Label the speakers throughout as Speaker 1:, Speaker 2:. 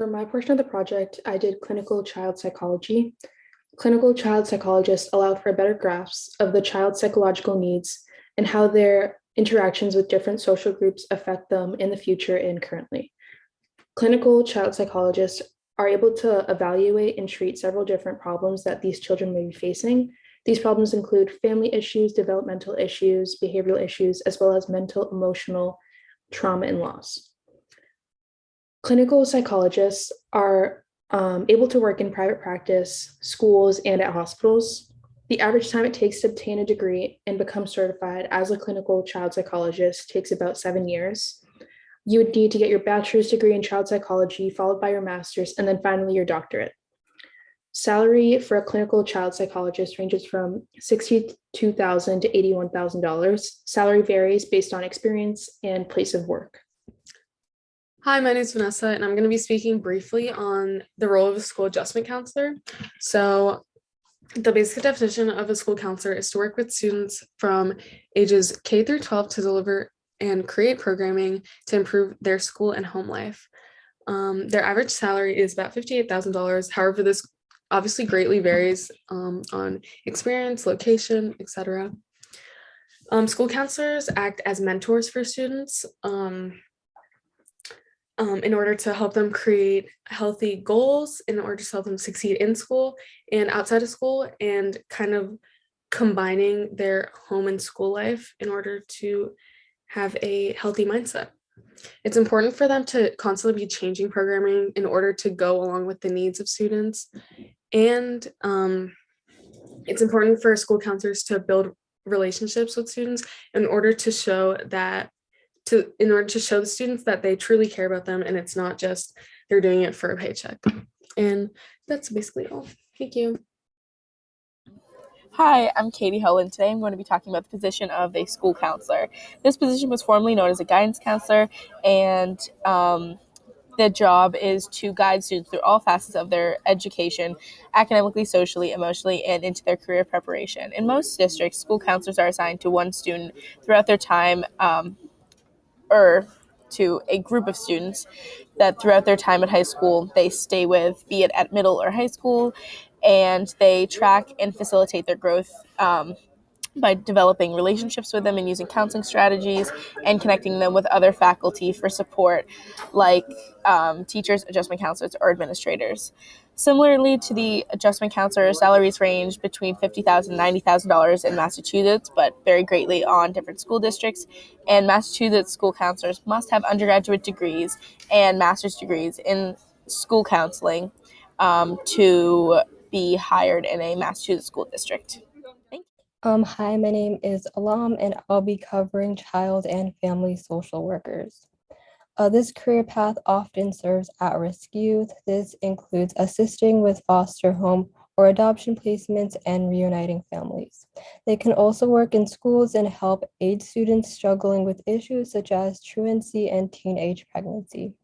Speaker 1: For my portion of the project, I did clinical child psychology. Clinical child psychologists allow for a better grasp of the child's psychological needs and how their interactions with different social groups affect them in the future and currently. Clinical child psychologists are able to evaluate and treat several different problems that these children may be facing. These problems include family issues, developmental issues, behavioral issues, as well as mental, emotional trauma and loss. Clinical psychologists are able to work in private practice, schools, and at hospitals. The average time it takes to obtain a degree and become certified as a clinical child psychologist takes about 7 years. You would need to get your bachelor's degree in child psychology, followed by your master's, and then finally your doctorate. Salary for a clinical child psychologist ranges from $62,000 to $81,000. Salary varies based on experience and place of work.
Speaker 2: Hi, my name is Vanessa, and I'm going to be speaking briefly on the role of a school adjustment counselor. So the basic definition of a school counselor is to work with students from ages K through 12 to deliver and create programming to improve their school and home life. Their average salary is about $58,000. However, this obviously greatly varies on experience, location, etc. School counselors act as mentors for students in order to help them create healthy goals, in order to help them succeed in school and outside of school, and kind of combining their home and school life in order to have a healthy mindset. It's important for them to constantly be changing programming in order to go along with the needs of students. And it's important for school counselors to build relationships with students in order to show the students that they truly care about them, and it's not just they're doing it for a paycheck. And that's basically all. Thank you.
Speaker 3: Hi, I'm Katie Holland. Today I'm going to be talking about the position of a school counselor. This position was formerly known as a guidance counselor, and the job is to guide students through all facets of their education, academically, socially, emotionally, and into their career preparation. In most districts, school counselors are assigned to one student throughout their time, or to a group of students that throughout their time at high school they stay with, be it at middle or high school, and they track and facilitate their growth by developing relationships with them and using counseling strategies and connecting them with other faculty for support, like teachers, adjustment counselors, or administrators. Similarly to the adjustment counselor, salaries range between $50,000 and $90,000 in Massachusetts, but vary greatly on different school districts. And Massachusetts school counselors must have undergraduate degrees and master's degrees in school counseling to be hired in a Massachusetts school district.
Speaker 4: Hi, my name is Alam, and I'll be covering child and family social workers. This career path often serves at-risk youth. This includes assisting with foster home or adoption placements and reuniting families. They can also work in schools and help aid students struggling with issues such as truancy and teenage pregnancy.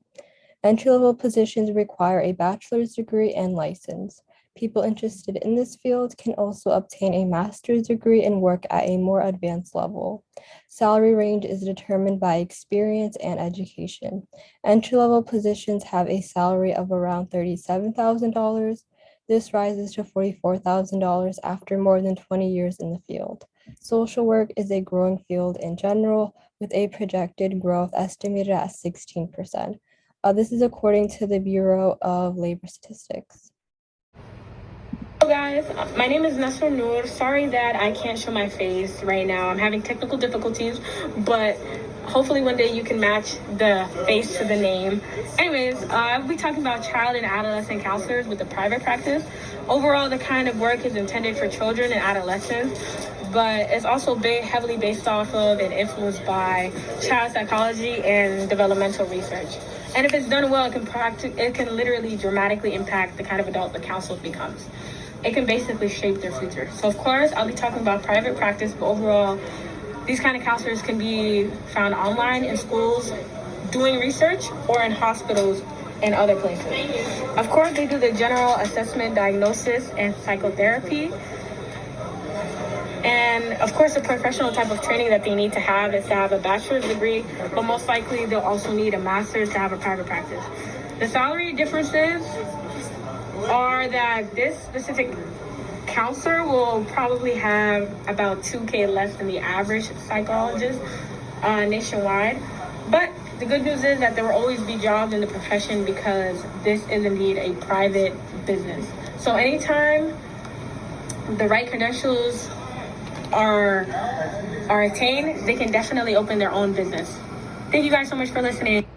Speaker 4: Entry-level positions require a bachelor's degree and license. People interested in this field can also obtain a master's degree and work at a more advanced level. Salary range is determined by experience and education. Entry-level positions have a salary of around $37,000. This rises to $44,000 after more than 20 years in the field. Social work is a growing field in general, with a projected growth estimated at 16%. This is according to the Bureau of Labor Statistics.
Speaker 5: Hello guys, my name is Nasser Noor. Sorry that I can't show my face right now. I'm having technical difficulties, but hopefully one day you can match the face to the name. Anyways, I'll be talking about child and adolescent counselors with the private practice. Overall, the kind of work is intended for children and adolescents, but it's also heavily based off of and influenced by child psychology and developmental research. And if it's done well, it can literally dramatically impact the kind of adult the counselor becomes. It can basically shape their future. So of course, I'll be talking about private practice, but overall, these kind of counselors can be found online in schools doing research or in hospitals and other places. Of course, they do the general assessment, diagnosis, and psychotherapy. And of course, the professional type of training that they need to have is to have a bachelor's degree, but most likely they'll also need a master's to have a private practice. The salary differences are that this specific counselor will probably have about 2K less than the average psychologist nationwide. But the good news is that there will always be jobs in the profession because this is indeed a private business. So anytime the right credentials are attained, they can definitely open their own business. Thank you guys so much for listening.